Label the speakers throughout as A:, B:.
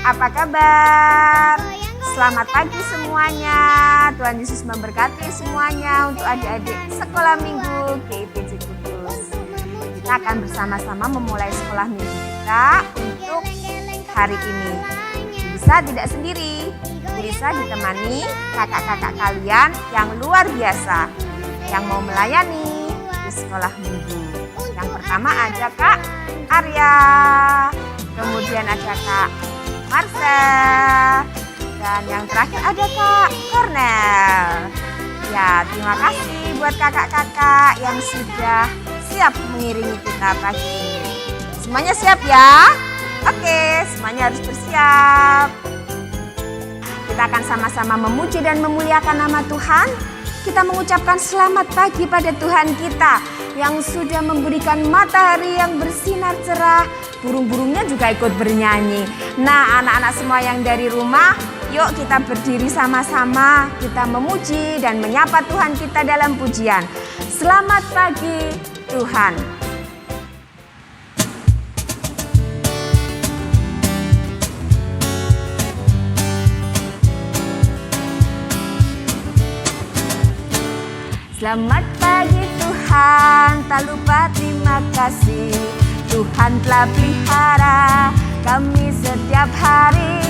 A: Apa kabar? Selamat pagi semuanya. Tuhan Yesus memberkati semuanya untuk adik-adik sekolah minggu GIPJ Kudus. Kita akan bersama-sama memulai sekolah minggu kita untuk hari ini. Bisa tidak sendiri, bisa ditemani kakak-kakak kalian yang luar biasa yang mau melayani di sekolah minggu. Yang pertama ada Kak Arya, kemudian ada Kak Marcel, dan yang terakhir ada Kak Cornel. Ya, terima kasih buat kakak-kakak yang sudah siap mengiringi kita pagi ini. Semuanya siap ya? Oke, semuanya harus bersiap. Kita akan sama-sama memuji dan memuliakan nama Tuhan. Kita mengucapkan selamat pagi pada Tuhan kita yang sudah memberikan matahari yang bersinar cerah. Burung-burungnya juga ikut bernyanyi. Nah, anak-anak semua yang dari rumah, yuk kita berdiri sama-sama. Kita memuji dan menyapa Tuhan kita dalam pujian. Selamat pagi Tuhan. Selamat pagi Tuhan, tak lupa terima kasih. Tuhan telah pelihara kami setiap hari.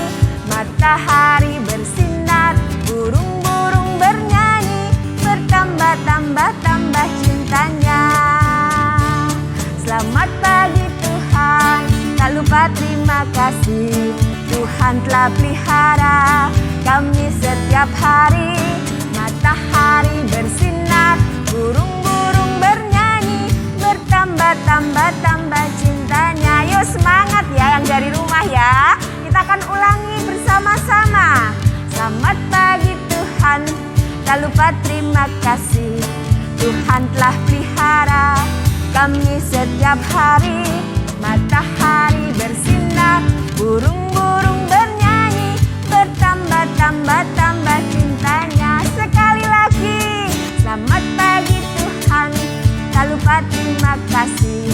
A: Matahari bersinar, burung-burung bernyanyi, bertambah-tambah cintanya. Selamat pagi Tuhan, tak lupa terima kasih. Tuhan telah pelihara kami setiap hari. Matahari bersinar, burung-burung bernyanyi, bertambah-tambah cintanya. Yuk semangat ya yang dari rumah ya. Kita akan ulangi bersama-sama. Selamat pagi Tuhan, tak lupa terima kasih. Tuhan telah pelihara kami setiap hari. Matahari bersinar, burung-burung bernyanyi, bertambah-tambah cintanya. Sekali lagi, selamat pagi Tuhan, tak lupa terima kasih.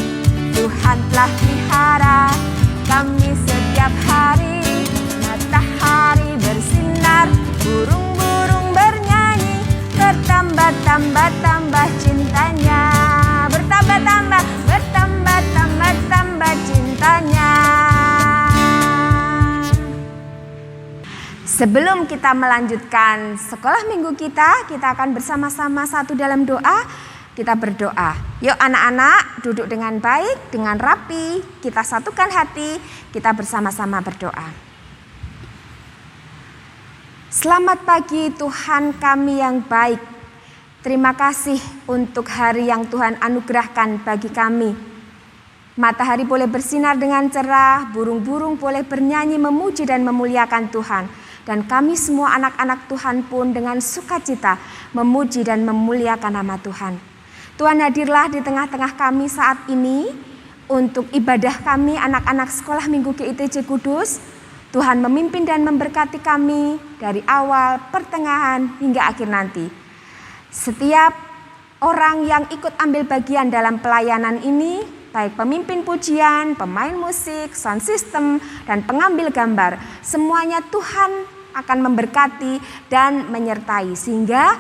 A: Tuhan telah pelihara kami setiap hari. Matahari bersinar, burung-burung bernyanyi, bertambah-tambah cintanya. Bertambah-tambah cintanya. Sebelum kita melanjutkan sekolah minggu kita akan bersama-sama satu dalam doa. Kita berdoa. Yuk anak-anak duduk dengan baik, dengan rapi. Kita satukan hati, kita bersama-sama berdoa. Selamat pagi Tuhan kami yang baik. Terima kasih untuk hari yang Tuhan anugerahkan bagi kami. Matahari boleh bersinar dengan cerah, burung-burung boleh bernyanyi memuji dan memuliakan Tuhan. Dan kami semua anak-anak Tuhan pun dengan sukacita memuji dan memuliakan nama Tuhan. Tuhan hadirlah di tengah-tengah kami saat ini untuk ibadah kami anak-anak sekolah minggu GITJ Kudus. Tuhan memimpin dan memberkati kami dari awal, pertengahan hingga akhir nanti. Setiap orang yang ikut ambil bagian dalam pelayanan ini, baik pemimpin pujian, pemain musik, sound system, dan pengambil gambar, semuanya Tuhan akan memberkati dan menyertai sehingga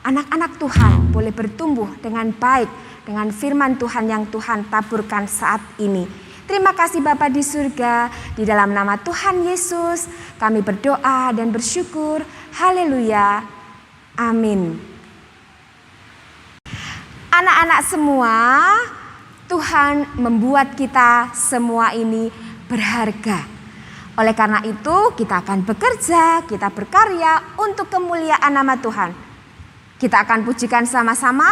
A: anak-anak Tuhan boleh bertumbuh dengan baik dengan firman Tuhan yang Tuhan taburkan saat ini. Terima kasih Bapa di surga, di dalam nama Tuhan Yesus kami berdoa dan bersyukur. Haleluya. Amin. Anak-anak semua, Tuhan membuat kita semua ini berharga. Oleh karena itu kita akan bekerja, kita berkarya untuk kemuliaan nama Tuhan. Kita akan pujikan sama-sama,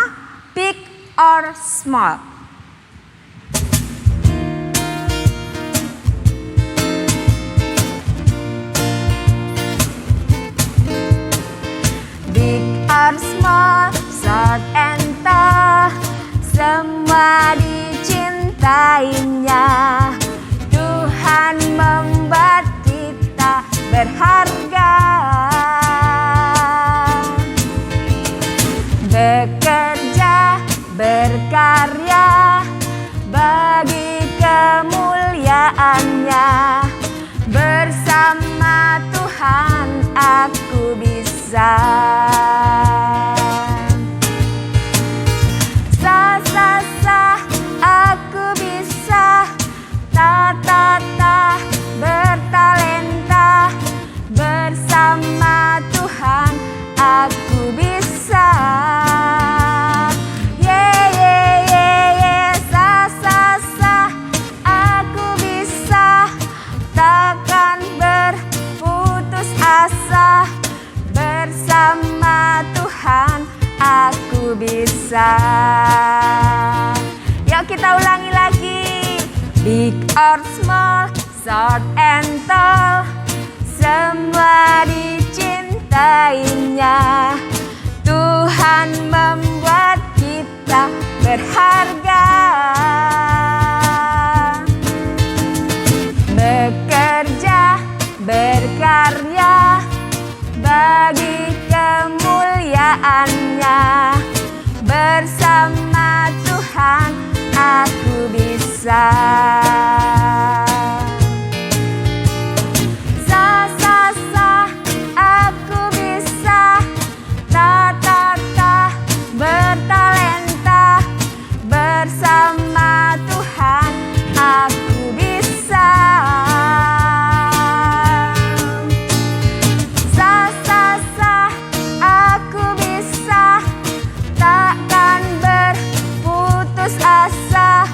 A: big or small. Big or small, short and tall, semua dicintainya. Tuhan membuat kita berharga. Bekerja, berkarya bagi kemuliaannya. Bersama Tuhan aku bisa. Sah, aku bisa. Ta, bertalenta. Bersama Tuhan aku bisa. Sah, aku bisa. Takkan berputus asa. Bersama Tuhan aku bisa. Yuk kita ulangi lagi. Big or small, short and tall, semua dicintainya. Tuhan membuat kita berharga. Bekerja, berkarya bagi kemuliaannya. Bersama Tuhan aku bisa. Sah, aku bisa. Ta, bertalenta. Bersama Tuhan aku bisa. Sah, aku bisa. Takkan berputus asa.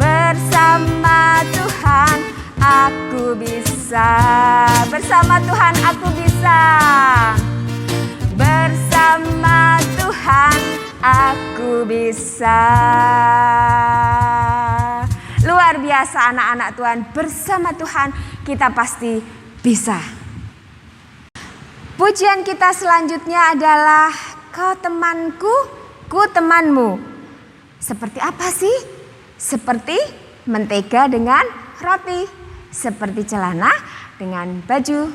A: Bersama Tuhan aku bisa. Bersama Tuhan aku bisa. Bersama Tuhan aku bisa. Luar biasa anak-anak Tuhan. Bersama Tuhan kita pasti bisa. Pujian kita selanjutnya adalah kau temanku, ku temanmu. Seperti apa sih? Seperti mentega dengan roti, seperti celana dengan baju.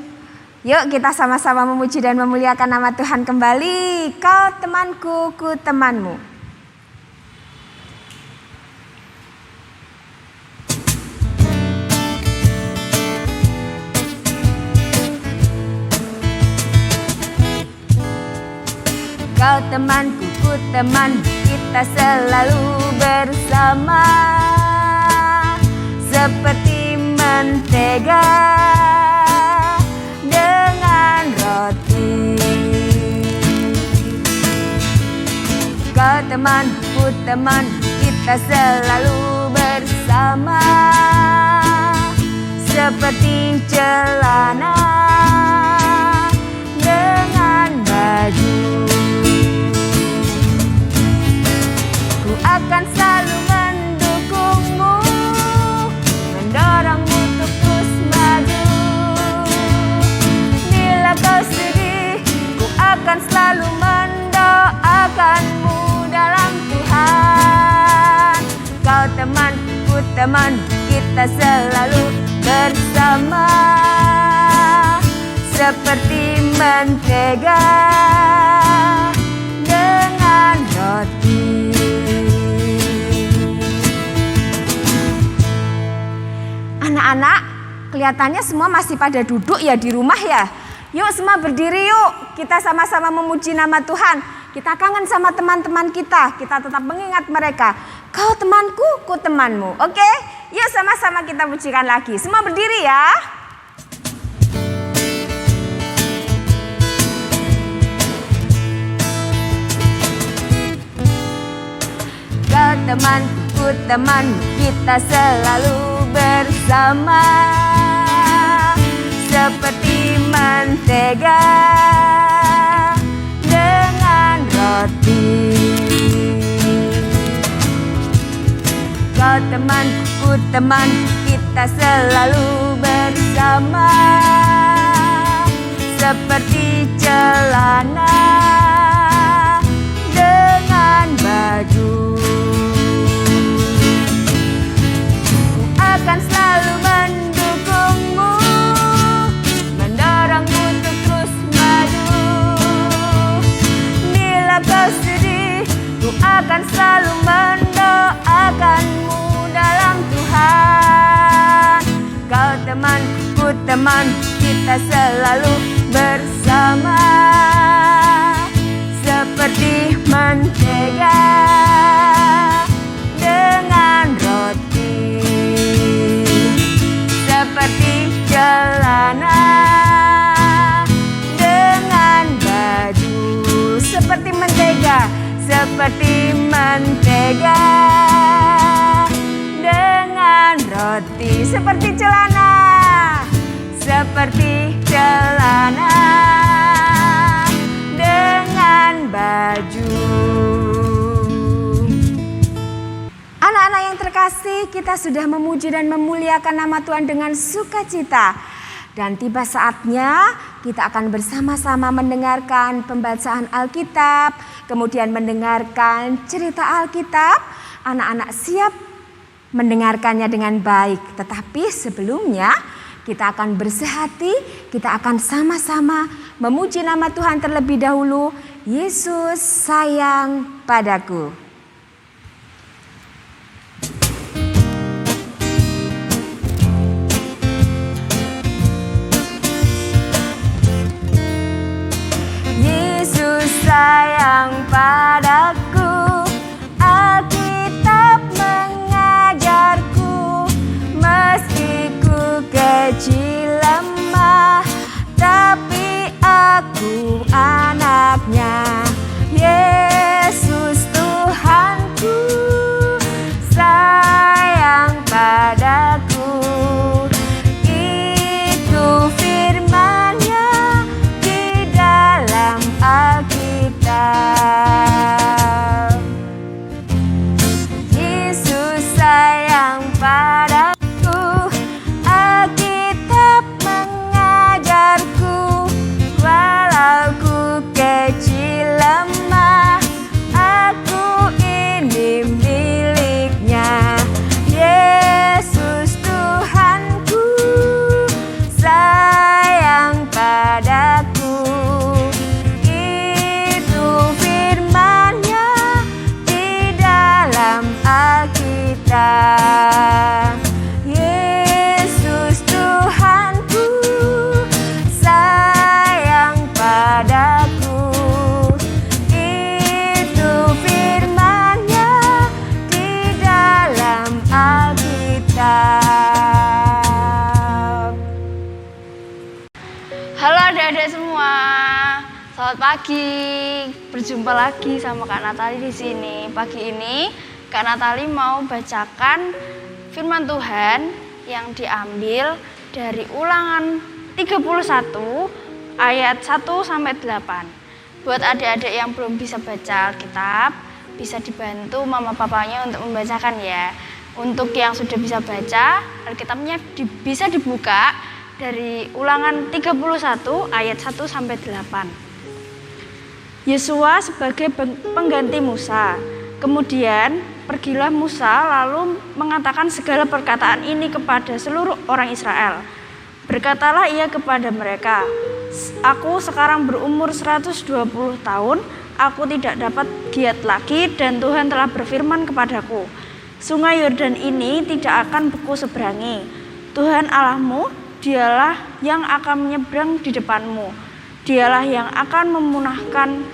A: Yuk kita sama-sama memuji dan memuliakan nama Tuhan kembali. Kau temanku, ku temanmu. Kau temanku, ku teman, kita selalu bersama. Seperti mentega dengan roti. Kau teman, ku teman, kita selalu bersama. Seperti celana dengan baju. Ku akan selalu mendukungmu, mendorongmu untuk terus maju. Bila kau sedih, ku akan selalu mendoakanmu dalam Tuhan. Kau teman, ku teman, kita selalu bersama. Seperti mentega dengan roti. Anak-anak, kelihatannya semua masih pada duduk ya di rumah ya. Yuk semua berdiri yuk, kita sama-sama memuji nama Tuhan. Kita kangen sama teman-teman kita tetap mengingat mereka. Kau temanku, ku temanmu. Oke, yuk sama-sama kita pujikan lagi. Semua berdiri ya. Kau temanku, teman, kita selalu bersama. Seperti mentega dengan roti. Kau temanku, teman, kita selalu bersama. Seperti celana aman, kita selalu bersama. Seperti mentega dengan roti, seperti celana dengan baju. Seperti mentega dengan roti, seperti celana dengan baju. Anak-anak yang terkasih, kita sudah memuji dan memuliakan nama Tuhan dengan sukacita. Dan tiba saatnya kita akan bersama-sama mendengarkan pembacaan Alkitab, kemudian mendengarkan cerita Alkitab. Anak-anak siap mendengarkannya dengan baik. Tetapi sebelumnya kita akan bersehati, kita akan sama-sama memuji nama Tuhan terlebih dahulu. Yesus sayang padaku. Yesus sayang padaku, Alkitab mengajarku, meski ku kecil lemah, tapi aku anaknya. Yesus Tuhanku sayang padaku, itu firman-Nya di dalam Alkitab. Yesus sayang padaku, Alkitab mengajarku, walau ku kecil lemah, aku ini miliknya. Yesus Tuhanku sayang padaku, itu firman-Nya di dalam Alkitab. Yesus Tuhanku sayang padaku, itu firman-Nya di dalam Alkitab.
B: Halo adik-adik semua, selamat pagi. Berjumpa lagi sama Kak Natali di sini. Pagi ini Kak Natali mau bacakan firman Tuhan yang diambil dari Ulangan 31 ayat 1 sampai 8. Buat adik-adik yang belum bisa baca Alkitab, bisa dibantu mama papanya untuk membacakan ya. Untuk yang sudah bisa baca, Alkitabnya bisa dibuka dari Ulangan 31 ayat 1 sampai 8. Yosua sebagai pengganti Musa. Kemudian pergilah Musa lalu mengatakan segala perkataan ini kepada seluruh orang Israel. Berkatalah ia kepada mereka, aku sekarang berumur 120 tahun, aku tidak dapat giat lagi, dan Tuhan telah berfirman kepadaku, sungai Yordan ini tidak akan beku seberangi. Tuhan Allahmu, dialah yang akan menyeberang di depanmu. Dialah yang akan memunahkan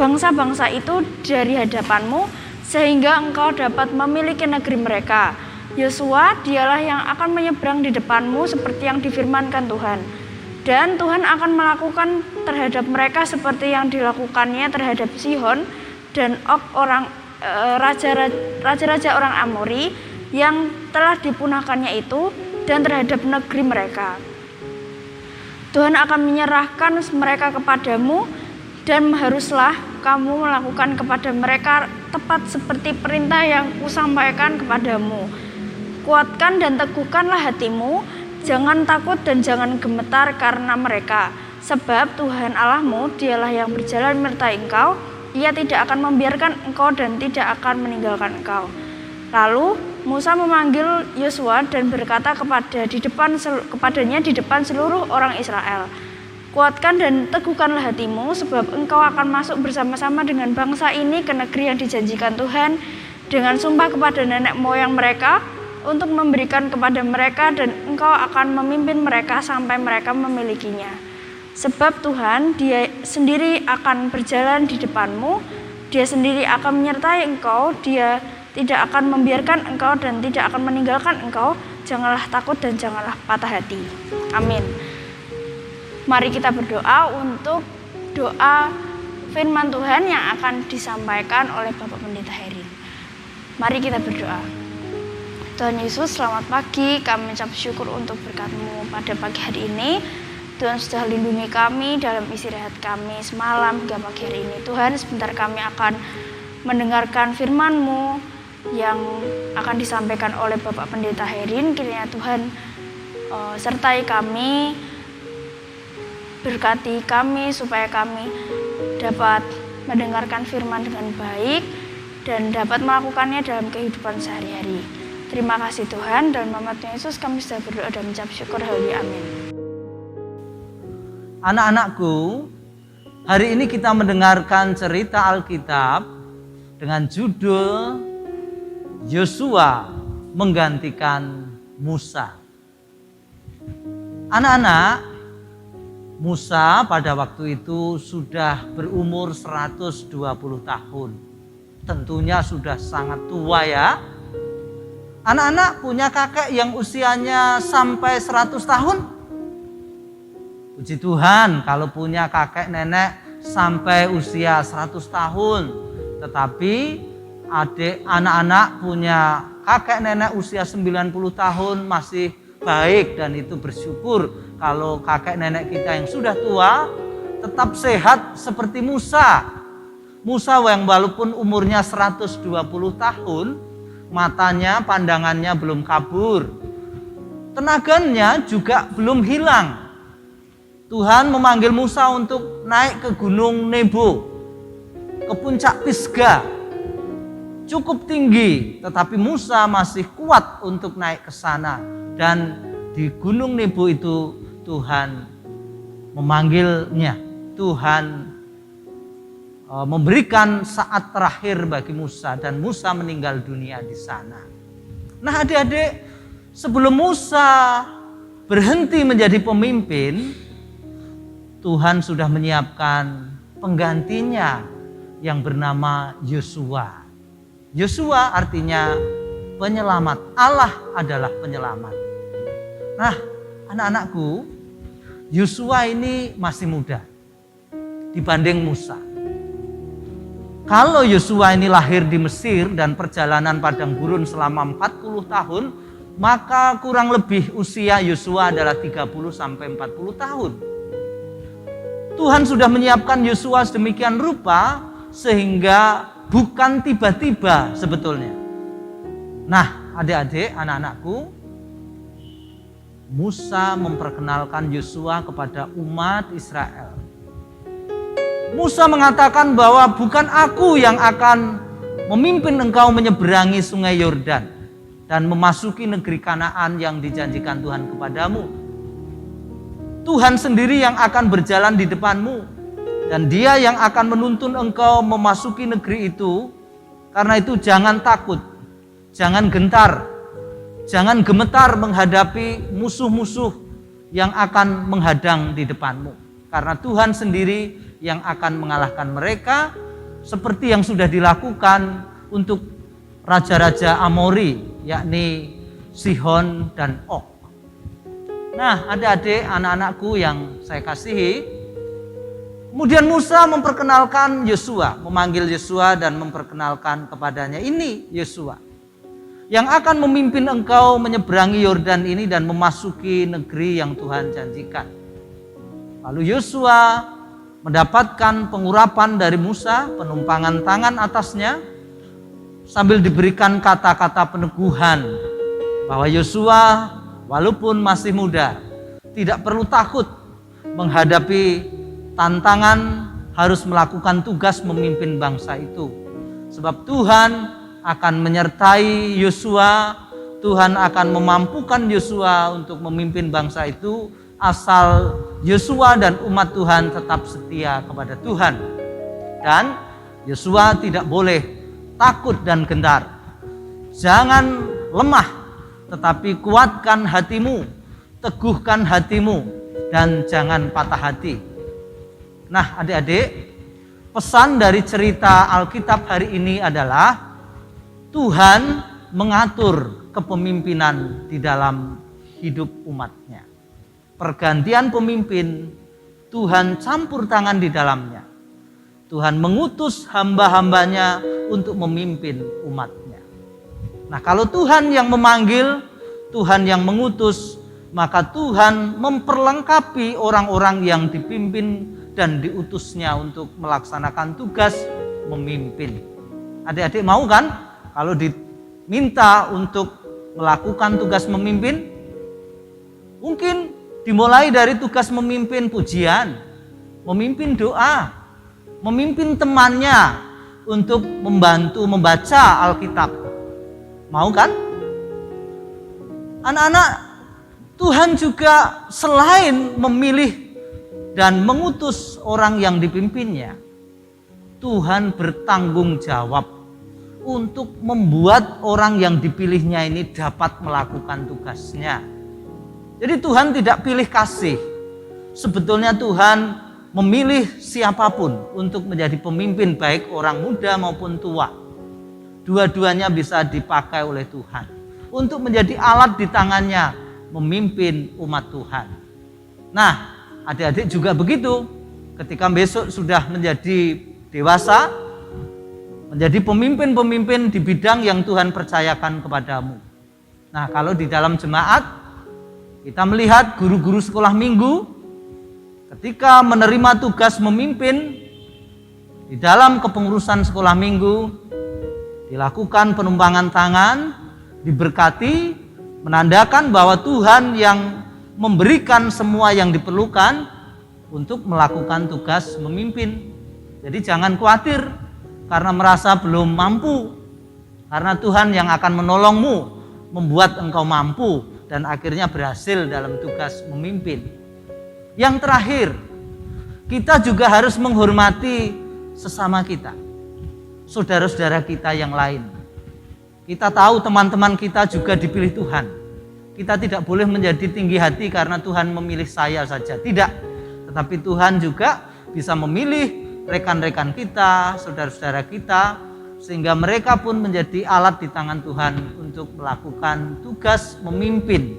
B: bangsa-bangsa itu dari hadapanmu, sehingga engkau dapat memiliki negeri mereka. Yosua, dialah yang akan menyeberang di depanmu seperti yang difirmankan Tuhan. Dan Tuhan akan melakukan terhadap mereka seperti yang dilakukannya terhadap Sihon dan Og raja-raja orang Amori yang telah dipunahkannya itu, dan terhadap negeri mereka. Tuhan akan menyerahkan mereka kepadamu, dan haruslah kamu melakukan kepada mereka tepat seperti perintah yang kusampaikan kepadamu. Kuatkan dan teguhkanlah hatimu, jangan takut dan jangan gemetar karena mereka, sebab Tuhan Allahmu dialah yang berjalan menyertai engkau, ia tidak akan membiarkan engkau dan tidak akan meninggalkan engkau. Lalu Musa memanggil Yosua dan berkata kepadanya di depan seluruh orang Israel, kuatkan dan teguhkanlah hatimu, sebab engkau akan masuk bersama-sama dengan bangsa ini ke negeri yang dijanjikan Tuhan dengan sumpah kepada nenek moyang mereka untuk memberikan kepada mereka dan Engkau akan memimpin mereka sampai mereka memilikinya. Sebab Tuhan, Dia sendiri akan berjalan di depanmu, Dia sendiri akan menyertai engkau, Dia tidak akan membiarkan engkau dan tidak akan meninggalkan engkau. Janganlah takut dan janganlah patah hati. Amin. Mari kita berdoa untuk doa firman Tuhan yang akan disampaikan oleh Bapak Pendeta Herin. Mari kita berdoa. Tuhan Yesus, selamat pagi. Kami mengucap syukur untuk berkat-Mu pada pagi hari ini. Tuhan sudah lindungi kami dalam istirahat kami semalam hingga pagi hari ini. Tuhan, sebentar kami akan mendengarkan firman-Mu yang akan disampaikan oleh Bapak Pendeta Herin. Kiranya Tuhan sertai kami, berkati kami supaya kami dapat mendengarkan firman dengan baik dan dapat melakukannya dalam kehidupan sehari-hari. Terima kasih Tuhan, dalam nama Tuhan Yesus kami sudah berdoa dan mengucap syukur. Haleluya, amin.
C: Anak-anakku, hari ini kita mendengarkan cerita Alkitab dengan judul Yosua menggantikan Musa. Anak-anak, Musa pada waktu itu sudah berumur 120 tahun. Tentunya sudah sangat tua ya. Anak-anak punya kakek yang usianya sampai 100 tahun? Puji Tuhan kalau punya kakek nenek sampai usia 100 tahun. Tetapi anak-anak punya kakek nenek usia 90 tahun masih baik, dan itu bersyukur kalau kakek nenek kita yang sudah tua tetap sehat seperti Musa. Musa yang walaupun umurnya 120 tahun, matanya, pandangannya belum kabur. Tenaganya juga belum hilang. Tuhan memanggil Musa untuk naik ke Gunung Nebo, ke puncak Pisgah. Cukup tinggi, tetapi Musa masih kuat untuk naik ke sana. Dan di Gunung Nebo itu Tuhan memanggilnya. Tuhan memberikan saat terakhir bagi Musa dan Musa meninggal dunia di sana. Nah adik-adik, sebelum Musa berhenti menjadi pemimpin, Tuhan sudah menyiapkan penggantinya yang bernama Yosua. Yosua artinya penyelamat. Allah adalah penyelamat. Nah, anak-anakku, Yosua ini masih muda dibanding Musa. Kalau Yosua ini lahir di Mesir dan perjalanan padang gurun selama 40 tahun, maka kurang lebih usia Yosua adalah 30 sampai 40 tahun. Tuhan sudah menyiapkan Yosua sedemikian rupa sehingga bukan tiba-tiba sebetulnya. Nah, adik-adik, anak-anakku, Musa memperkenalkan Yosua kepada umat Israel. Musa mengatakan bahwa bukan aku yang akan memimpin engkau menyeberangi sungai Yordan dan memasuki negeri Kanaan yang dijanjikan Tuhan kepadamu. Tuhan sendiri yang akan berjalan di depanmu, dan Dia yang akan menuntun engkau memasuki negeri itu. Karena itu jangan takut, jangan gentar, jangan gemetar menghadapi musuh-musuh yang akan menghadang di depanmu. Karena Tuhan sendiri yang akan mengalahkan mereka, seperti yang sudah dilakukan untuk raja-raja Amori, yakni Sihon dan Og. Nah, adik-adik, anak-anakku yang saya kasihi, kemudian Musa memperkenalkan Yosua, memanggil Yosua dan memperkenalkan kepadanya, ini Yosua yang akan memimpin engkau menyeberangi Yordan ini dan memasuki negeri yang Tuhan janjikan. Lalu Yosua mendapatkan pengurapan dari Musa, penumpangan tangan atasnya, sambil diberikan kata-kata peneguhan bahwa Yosua walaupun masih muda, tidak perlu takut menghadapi tantangan harus melakukan tugas memimpin bangsa itu. Sebab Tuhan akan menyertai Yosua, Tuhan akan memampukan Yosua untuk memimpin bangsa itu, asal Yosua dan umat Tuhan tetap setia kepada Tuhan. Dan Yosua tidak boleh takut dan gentar. Jangan lemah, tetapi kuatkan hatimu, teguhkan hatimu, dan jangan patah hati. Nah, adik-adik, pesan dari cerita Alkitab hari ini adalah Tuhan mengatur kepemimpinan di dalam hidup umatnya. Pergantian pemimpin, Tuhan campur tangan di dalamnya. Tuhan mengutus hamba-hambanya untuk memimpin umatnya. Nah, kalau Tuhan yang memanggil, Tuhan yang mengutus, maka Tuhan memperlengkapi orang-orang yang dipimpin dan diutusnya untuk melaksanakan tugas memimpin. Adik-adik mau kan kalau diminta untuk melakukan tugas memimpin? Mungkin dimulai dari tugas memimpin pujian, memimpin doa, memimpin temannya untuk membantu membaca Alkitab. Mau kan? Anak-anak, Tuhan juga selain memilih dan mengutus orang yang dipimpinnya, Tuhan bertanggung jawab untuk membuat orang yang dipilihnya ini dapat melakukan tugasnya. Jadi Tuhan tidak pilih kasih. Sebetulnya Tuhan memilih siapapun untuk menjadi pemimpin, baik orang muda maupun tua. Dua-duanya bisa dipakai oleh Tuhan untuk menjadi alat di tangannya memimpin umat Tuhan. Nah, adik-adik juga begitu. Ketika besok sudah menjadi dewasa, menjadi pemimpin-pemimpin di bidang yang Tuhan percayakan kepadamu. Nah, kalau di dalam jemaat kita melihat guru-guru sekolah minggu ketika menerima tugas memimpin di dalam kepengurusan sekolah minggu, dilakukan penumpangan tangan, diberkati, menandakan bahwa Tuhan yang memberikan semua yang diperlukan untuk melakukan tugas memimpin. Jadi jangan khawatir karena merasa belum mampu, karena Tuhan yang akan menolongmu, membuat engkau mampu dan akhirnya berhasil dalam tugas memimpin. Yang terakhir, kita juga harus menghormati sesama kita, saudara-saudara kita yang lain. Kita tahu teman-teman kita juga dipilih Tuhan. Kita tidak boleh menjadi tinggi hati karena Tuhan memilih saya saja, tidak. Tetapi Tuhan juga bisa memilih rekan-rekan kita, saudara-saudara kita, sehingga mereka pun menjadi alat di tangan Tuhan untuk melakukan tugas memimpin,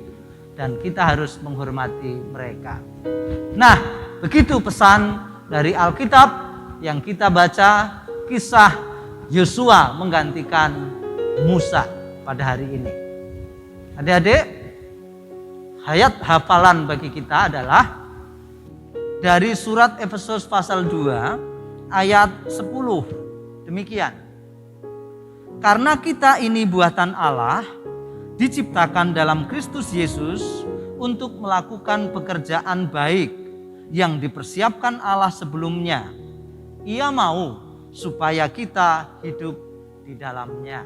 C: dan kita harus menghormati mereka. Nah, begitu pesan dari Alkitab yang kita baca, kisah Yosua menggantikan Musa pada hari ini. Adik-adik, ayat hafalan bagi kita adalah dari surat Efesus pasal 2 ayat 10. Demikian. Karena kita ini buatan Allah, diciptakan dalam Kristus Yesus untuk melakukan pekerjaan baik yang dipersiapkan Allah sebelumnya. Ia mau supaya kita hidup di dalamnya.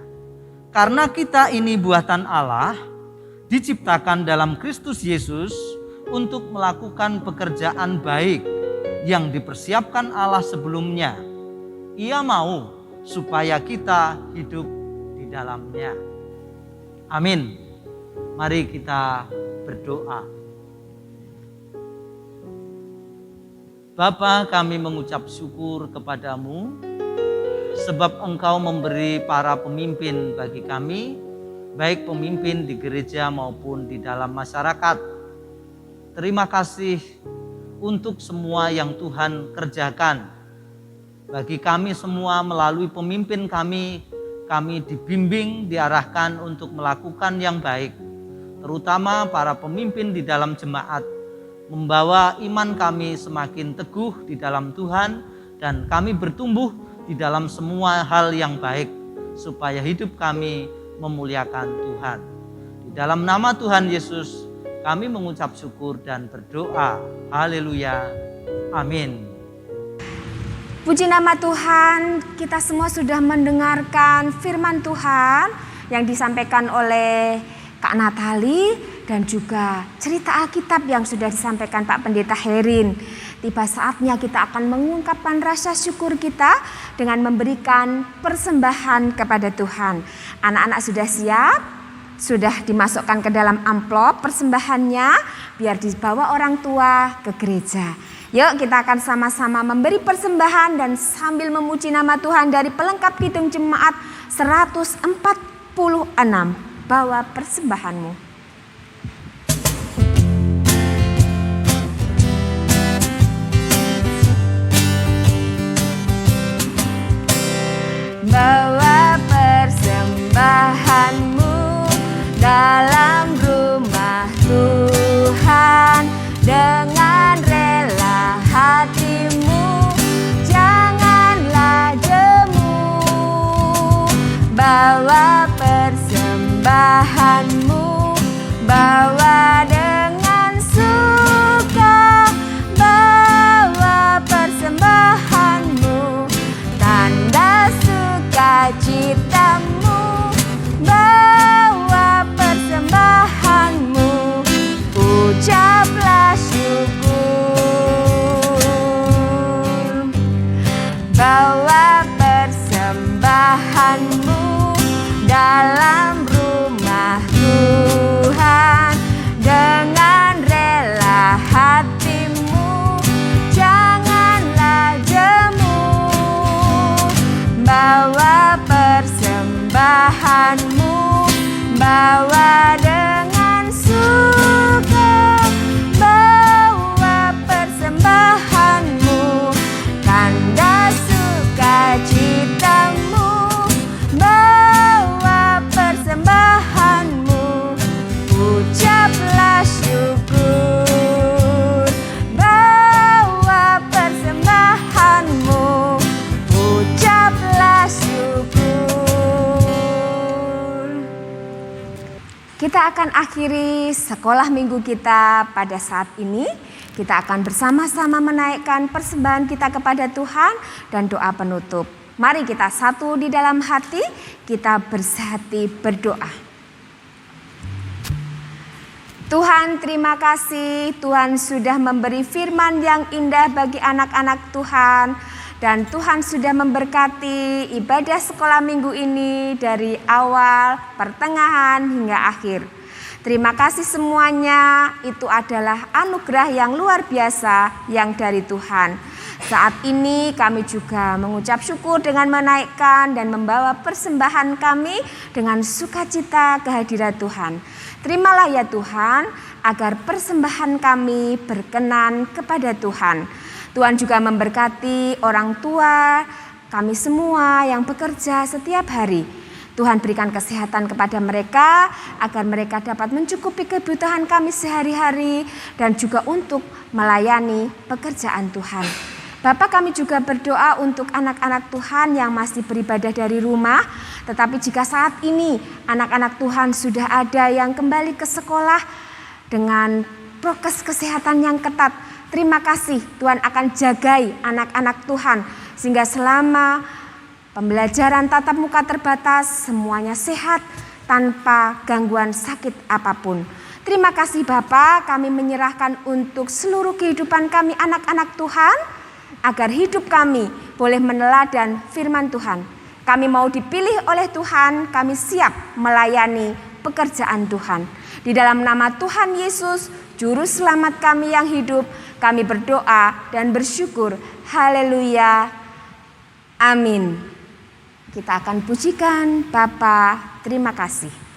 C: Karena kita ini buatan Allah, diciptakan dalam Kristus Yesus untuk melakukan pekerjaan baik yang dipersiapkan Allah sebelumnya. Ia mau supaya kita hidup di dalamnya. Amin. Mari kita berdoa. Bapa, kami mengucap syukur kepadamu sebab Engkau memberi para pemimpin bagi kami, baik pemimpin di gereja maupun di dalam masyarakat. Terima kasih untuk semua yang Tuhan kerjakan bagi kami semua. Melalui pemimpin kami dibimbing, diarahkan untuk melakukan yang baik, terutama para pemimpin di dalam jemaat, membawa iman kami semakin teguh di dalam Tuhan, dan kami bertumbuh di dalam semua hal yang baik, supaya hidup kami memuliakan Tuhan. Di dalam nama Tuhan Yesus kami mengucap syukur dan berdoa. Haleluya. Amin.
A: Puji nama Tuhan, kita semua sudah mendengarkan firman Tuhan yang disampaikan oleh Kak Natali dan juga cerita Alkitab yang sudah disampaikan Pak Pendeta Herin. Tiba saatnya kita akan mengungkapkan rasa syukur kita dengan memberikan persembahan kepada Tuhan. Anak-anak sudah siap? sudah dimasukkan ke dalam amplop persembahannya biar dibawa orang tua ke gereja. Yuk kita akan sama-sama memberi persembahan dan sambil memuji nama Tuhan dari pelengkap Kidung Jemaat 146. Bawa persembahanmu. Bawa persembahanmu dalam rumah Tuhan dengan rela hatimu, janganlah jemu. Bawa persembahanmu, bawa dengan suka, bawa persembahanmu, tanda sukacitamu, bawa persembahanmu, ucaplah syukur. Bawa persembahanmu dalam rumah Tuhan dengan rela hatimu, janganlah jemu. Bawa persembahanmu, bawa dengan suka, bawa persembahanmu, tanda sukacitamu, bawa persembahanmu, ucaplah syukur. Bawa persembahanmu, ucaplah syukur. Kita akan akhiri sekolah minggu kita pada saat ini. Kita akan bersama-sama menaikkan persembahan kita kepada Tuhan dan doa penutup. Mari kita satu di dalam hati, kita bersehati berdoa. Tuhan, terima kasih. Tuhan sudah memberi firman yang indah bagi anak-anak Tuhan. Dan Tuhan sudah memberkati ibadah sekolah minggu ini dari awal, pertengahan, hingga akhir. Terima kasih semuanya, itu adalah anugerah yang luar biasa yang dari Tuhan. Saat ini kami juga mengucap syukur dengan menaikkan dan membawa persembahan kami dengan sukacita kehadirat Tuhan. Terimalah ya Tuhan, agar persembahan kami berkenan kepada Tuhan. Tuhan juga memberkati orang tua kami semua yang bekerja setiap hari. Tuhan berikan kesehatan kepada mereka agar mereka dapat mencukupi kebutuhan kami sehari-hari dan juga untuk melayani pekerjaan Tuhan. Bapak, kami juga berdoa untuk anak-anak Tuhan yang masih beribadah dari rumah. Tetapi jika saat ini anak-anak Tuhan sudah ada yang kembali ke sekolah dengan prokes kesehatan yang ketat, terima kasih Tuhan akan jagai anak-anak Tuhan sehingga selama pembelajaran tatap muka terbatas semuanya sehat tanpa gangguan sakit apapun. Terima kasih Bapak, kami menyerahkan untuk seluruh kehidupan kami anak-anak Tuhan agar hidup kami boleh meneladan firman Tuhan. Kami mau dipilih oleh Tuhan, kami siap melayani pekerjaan Tuhan. Di dalam nama Tuhan Yesus, Juru Selamat kami yang hidup, kami berdoa dan bersyukur. Haleluya. Amin. Kita akan pujikan Bapa. Terima kasih.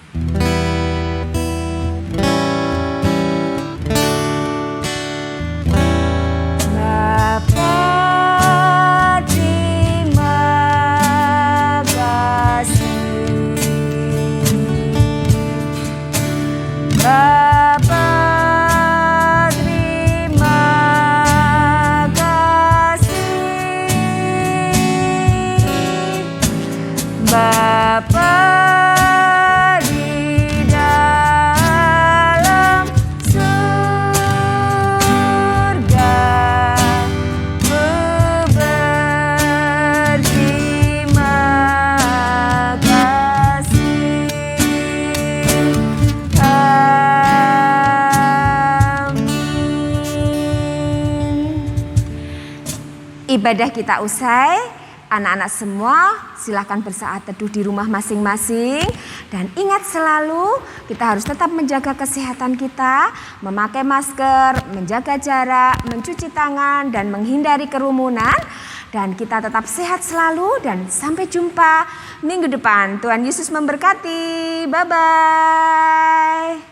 A: Bapa, terima kasih. Bapa, terima kasih. Bapa di dalam surga, ku berterima kasih. Ibadah kita usai. Anak-anak semua silakan bersaat teduh di rumah masing-masing Dan ingat selalu kita harus tetap menjaga kesehatan kita, memakai masker, menjaga jarak, mencuci tangan, dan menghindari kerumunan. Dan kita tetap sehat selalu dan sampai jumpa minggu depan. Tuhan Yesus memberkati. Bye-bye.